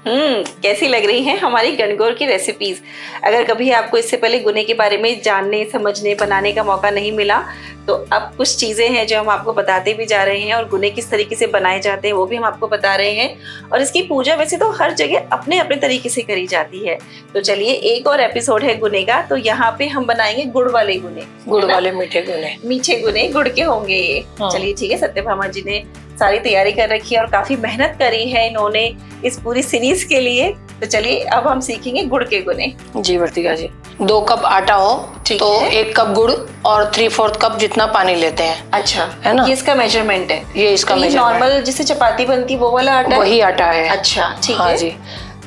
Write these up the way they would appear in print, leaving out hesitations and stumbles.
कैसी लग रही हैं हमारी गणगौर की रेसिपीज। अगर कभी आपको इससे पहले गुने के बारे में जानने, समझने, बनाने का मौका नहीं मिला तो अब कुछ चीज़ें हैं जो हम आपको बताते भी जा रहे हैं, और गुने किस तरीके से बनाए जाते हैं वो भी हम आपको बता रहे हैं। और इसकी पूजा वैसे तो हर जगह अपने अपने तरीके से करी जाती है। तो चलिए, एक और एपिसोड है गुने का, तो यहाँ पे हम बनाएंगे गुड़ वाले गुने, गुड़ वाले मीठे गुने। मीठे गुने गुड़ के होंगे ये। चलिए ठीक है, सत्यभामा जी ने सारी तैयारी कर रखी है और काफी मेहनत करी है इन्होंने इस पूरी सीरीज के लिए। तो चलिए अब हम सीखेंगे गुड़ के गुने। जी वर्तिका जी, 2 कप आटा हो तो 1 कप गुड़ और 3/4 कप जितना पानी लेते हैं। अच्छा, है ना? ये इसका मेजरमेंट है? ये इसका मेजरमेंट नॉर्मल जिससे चपाती बनती वो वाला आटा? वही आटा है। अच्छा ठीक हाँ है जी।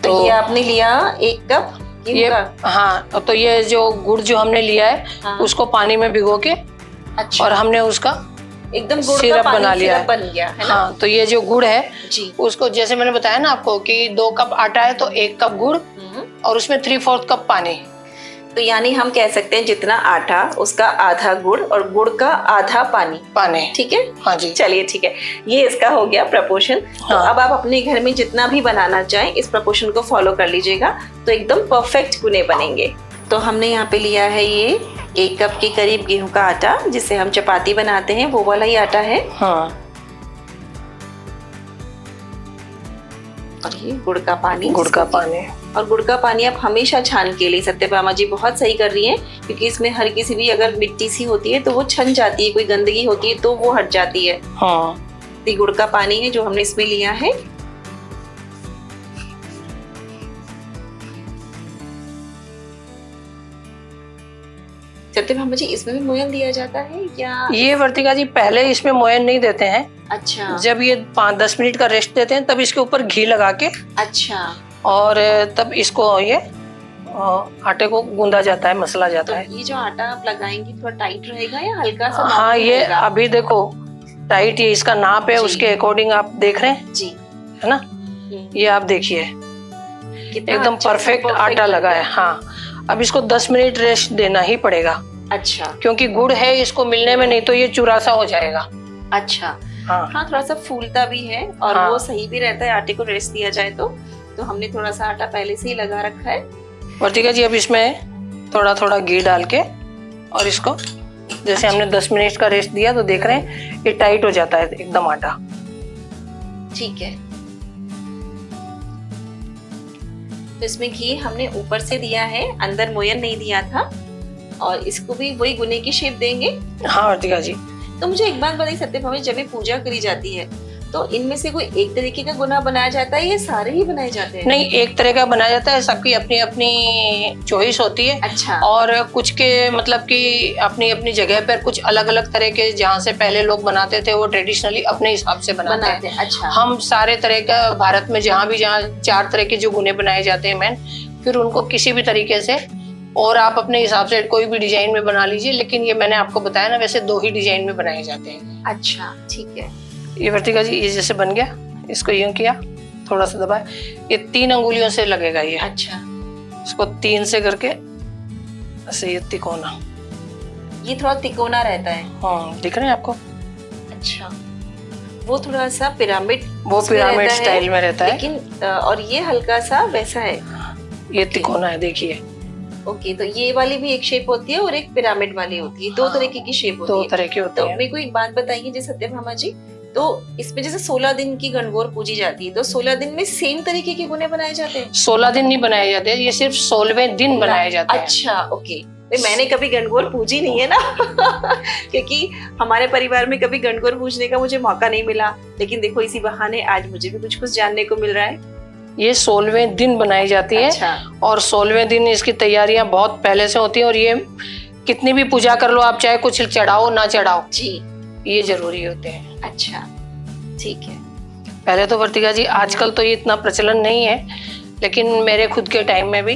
तो ये आपने लिया 1 कप ये हाँ, तो ये जो गुड़ जो हमने लिया है हाँ। उसको पानी में भिगो के अच्छा, और हमने उसका एकदम गुड़ सिरप का बना लिया सिरप बन गया है ना? हाँ, तो ये जो गुड़ है जी, उसको जैसे मैंने बताया ना आपको कि 2 कप आटा है तो 1 कप गुड़ और उसमें 3/4 कप पानी। तो यानी हम कह सकते हैं जितना आटा उसका आधा गुड़ और गुड़ का आधा पानी। ठीक है, हाँ जी। चलिए ठीक है, ये इसका हो गया प्रपोर्शन। हाँ। तो अब आप अपने घर में जितना भी बनाना चाहें इस प्रपोर्शन को फॉलो कर लीजिएगा, तो एकदम परफेक्ट गुने बनेंगे। तो हमने यहाँ पे लिया है ये 1 कप के करीब गेहूं का आटा, जिससे हम चपाती बनाते हैं वो वाला ही आटा है। हाँ। और ये गुड़ का पानी। और गुड़ का पानी आप हमेशा छान के लिए, सत्यभामा जी बहुत सही कर रही हैं, क्योंकि इसमें हर किसी भी अगर मिट्टी सी होती है तो वो छन जाती है, कोई गंदगी होती है तो वो हट जाती है। हाँ। तो गुड़ का पानी है जो हमने इसमें लिया है। सत्यभामा जी, इसमें भी मोयन दिया जाता है या? ये वर्तिका जी पहले इसमें मोयन नहीं देते हैं। अच्छा, जब ये 5-10 मिनट का रेस्ट देते हैं तब इसके ऊपर घी लगा के अच्छा, और तब इसको ये आटे को गूंदा जाता है, मसला जाता तो है। ये जो आटा आप लगाएंगी थोड़ा टाइट रहेगा या हल्का सा? हाँ, ये अभी देखो टाइट, ये इसका नाप है, उसके अकॉर्डिंग आप देख रहे हैं जी, है ना? ये आप देखिए एकदम परफेक्ट आटा लगा है। हाँ, अब इसको 10 मिनट रेस्ट देना ही पड़ेगा। अच्छा, क्योंकि गुड़ है इसको मिलने में, नहीं तो ये चुरासा हो जाएगा। अच्छा, हाँ, थोड़ा सा फूलता भी है और वो सही भी रहता है आटे को रेस्ट दिया जाए तो हमने थोड़ा सा आटा पहले से ही लगा रखा है। वर्तिका जी, अब इसमें थोड़ा थोड़ा घी डाल के और इसको जैसे हमने 10 मिनट का रेस्ट दिया तो देख रहे हैं ये टाइट हो जाता है एकदम आटा। ठीक है, तो इसमें घी हमने ऊपर से दिया है, अंदर मोयन नहीं दिया था, और इसको भी वही गुने की शेप देंगे। हाँ वर्तिका जी। तो मुझे एक बात बताइए सत्यभामा, जब ये पूजा करी जाती है तो इनमें से कोई एक तरीके का गुना बनाया जाता है या सारे ही बनाए जाते हैं? नहीं, एक तरह का बनाया जाता है, सबकी अपनी अपनी चॉइस होती है। अच्छा, और कुछ के मतलब कि अपनी अपनी जगह पर कुछ अलग अलग तरह के, जहाँ से पहले लोग बनाते थे वो ट्रेडिशनली अपने हिसाब से बनाते हैं। अच्छा, हम सारे तरह का भारत में जहाँ 4 तरह के जो गुने बनाए जाते हैं मैन, फिर उनको किसी भी तरीके से, और आप अपने हिसाब से कोई भी डिजाइन में बना लीजिए, लेकिन ये मैंने आपको बताया ना, वैसे 2 ही डिजाइन में बनाए जाते हैं। अच्छा ठीक है। ये वर्तिका जी, ये जैसे बन गया, इसको यूं किया, थोड़ा सा दबाया, ये 3 अंगुलियों से लगेगा ये। अच्छा, इसको 3 से करके ऐसे ये तिकोना, ये थोड़ा तिकोना रहता है। हाँ, दिख रहे हैं आपको? अच्छा, वो थोड़ा सा पिरामिड, वो पिरामिड स्टाइल में रहता है, लेकिन और ये हल्का सा वैसा है, ये तिकोना है, देखिए। ओके, तो ये वाली भी एक शेप होती है और एक पिरामिड वाली होती है, 2 तरीके की शेप होती है। 2 तरह की होती तो है। मेरे को एक बात बताइए जैसे सत्यभामा जी, तो इसमें जैसे 16 दिन की गणगौर पूजी जाती है, तो 16 दिन में सेम तरीके के गुने बनाए जाते हैं? 16 दिन नहीं बनाए जाते, ये सिर्फ 16वें दिन बनाए जाते हैं। अच्छा, ओके। मैंने कभी गणगौर पूजी नहीं है ना क्योंकि हमारे परिवार में कभी गणगौर पूजने का मुझे मौका नहीं मिला, लेकिन देखो इसी बहाने आज मुझे भी कुछ जानने को मिल रहा है। ये 16वें दिन बनाई जाती है। अच्छा। और 16वें दिन इसकी तैयारियां बहुत पहले से होती हैं, और ये कितनी भी पूजा कर लो आप, चाहे कुछ चढ़ाओ ना चढ़ाओ जी, ये जरूरी होते हैं। अच्छा ठीक है। पहले तो वर्तिका जी, आजकल तो ये इतना प्रचलन नहीं है, लेकिन मेरे खुद के टाइम में भी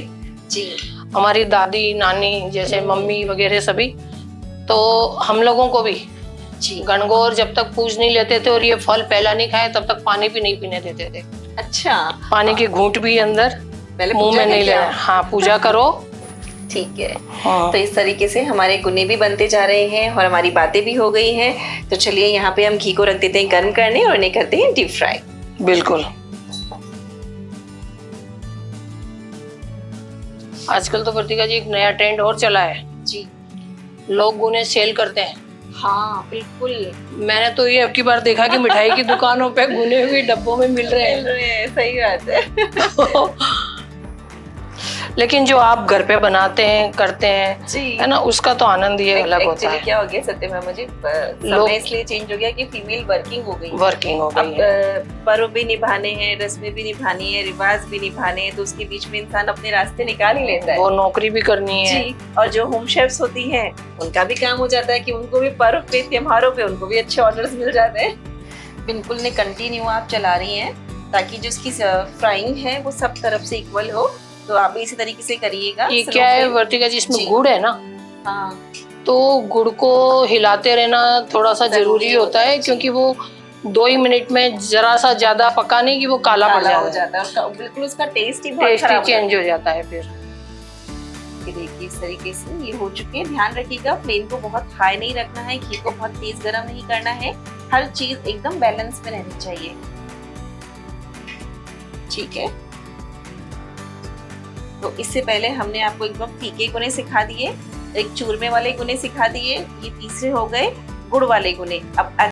जी, हमारी दादी नानी जैसे मम्मी वगैरह सभी, तो हम लोगों को भी जी, गणगौर जब तक पूज नहीं लेते थे और ये फल पहला नहीं खाए तब तक पानी भी नहीं पीने देते थे। अच्छा, पानी की घूंट भी अंदर पहले मुंह में नहीं लेना। हाँ, पूजा करो। ठीक है। हाँ। तो इस तरीके से हमारे गुने भी बनते जा रहे हैं और हमारी बातें भी हो गई हैं। तो चलिए यहाँ पे हम घी को रख देते हैं गर्म करने और इन्हें करते हैं डीप फ्राई। बिल्कुल। आजकल तो वर्तिका जी एक नया ट्रेंड और चला है, जी लोग गुने सेल करते हैं। हाँ बिल्कुल, मैंने तो ये अब की बार देखा कि मिठाई की दुकानों पे गुने हुए डब्बों में मिल रहे मिल रहे हैं, सही बात है। हैं। लेकिन जो आप घर पे बनाते हैं करते हैं, जी है ना, उसका तो आनंद ही अलग होता एक्चुअली है। क्या हो गया सत्य में, मुझे समय इसलिए चेंज हो गया कि फीमेल वर्किंग हो गई, वर्किंग हो गई अब है। पर्व भी निभाने हैं, रस्में भी निभानी है, रिवाज भी निभाने हैं, तो उसके बीच में इंसान अपने रास्ते निकाल ही लेता है। वो नौकरी भी करनी है। जी, और जो होम शेफ्स होती हैं उनका भी काम हो जाता है कि उनको भी पर्व पे त्योहारों पे उनको भी अच्छे ऑर्डर्स मिल जाते हैं। बिल्कुल ने कंटिन्यू आप चला रही हैं ताकि जो उसकी फ्राइंग है वो सब तरफ से इक्वल हो, तो आप भी इसी तरीके से करिएगा। ये क्या है वर्तिका जी, इसमें गुड़ है ना, हाँ तो गुड़ को हिलाते रहना थोड़ा सा जरूरी होता है, क्योंकि वो 2 ही मिनट में जरा सा ज्यादा पका नहीं कि वो काला पड़ हो जाता है, जाता है उसका, बिल्कुल उसका टेस्ट ही बहुत टेस्ट ही खराब चेंज हो जाता है फिर। ये देखिए इस तरीके से ये हो चुके हैं। ध्यान रखिएगा फ्लेम को बहुत हाई नहीं रखना है, घी को बहुत तेज गरम नहीं करना है, हर चीज एकदम बैलेंस में रहनी चाहिए। ठीक है, तो इससे पहले हमने आपको एकदम फीके गुने सिखा दिए, एक चूरमे वाले गुने सिखा दिए, ये तीसरे हो गए गुड़ वाले गुने। अब